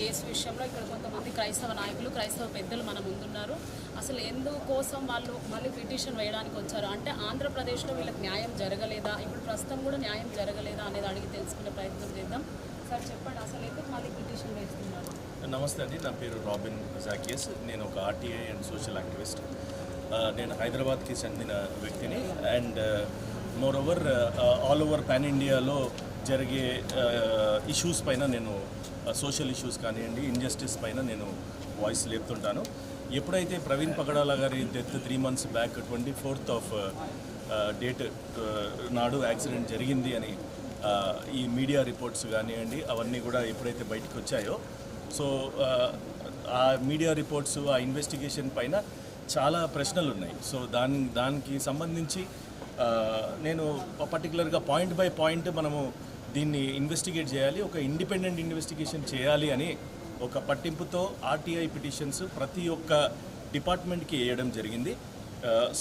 Case విషయంలో ఇక్కడ కొంతమంది క్రైస్తవ నాయకులు క్రైస్తవ పెద్దలు మన ముందున్నారు. అసలు ఎందుకోసం వాళ్ళు మళ్ళీ పిటిషన్ వేయడానికి వచ్చారు అంటే ఆంధ్రప్రదేశ్లో వీళ్ళకి న్యాయం జరగలేదా, ఇప్పుడు ప్రస్తుతం కూడా న్యాయం జరగలేదా అనేది అడిగి తెలుసుకునే ప్రయత్నం చేద్దాం. సార్ చెప్పండి, అసలు ఎందుకు మళ్ళీ పిటిషన్ వేస్తున్నారు? నమస్తే అండి, నా పేరు రాబిన్ జాకియస్. నేను ఒక ఆర్టీఐ అండ్ సోషల్ యాక్టివిస్ట్. నేను హైదరాబాద్కి చెందిన వ్యక్తిని. And more over all over pan ఇండియాలో జరిగే ఇష్యూస్ పైన నేను సోషల్ ఇష్యూస్ కానివ్వండి, ఇంజస్టిస్ పైన నేను వాయిస్ లేపుతుంటాను. ఎప్పుడైతే ప్రవీణ్ పగడాల గారి death 3 months back 24th date నాడు యాక్సిడెంట్ జరిగింది అని ఈ మీడియా రిపోర్ట్స్ కానివ్వండి అవన్నీ కూడా ఎప్పుడైతే బయటకు వచ్చాయో, సో ఆ మీడియా రిపోర్ట్స్ ఆ ఇన్వెస్టిగేషన్ పైన చాలా ప్రశ్నలు ఉన్నాయి. సో దానికి సంబంధించి నేను పర్టికులర్గా పాయింట్ బై పాయింట్ మనము దీన్ని ఇన్వెస్టిగేట్ చేయాలి, ఒక ఇండిపెండెంట్ ఇన్వెస్టిగేషన్ చేయాలి అని ఒక పట్టింపుతో ఆర్టీఐ పిటిషన్స్ ప్రతి ఒక్క డిపార్ట్మెంట్కి వేయడం జరిగింది.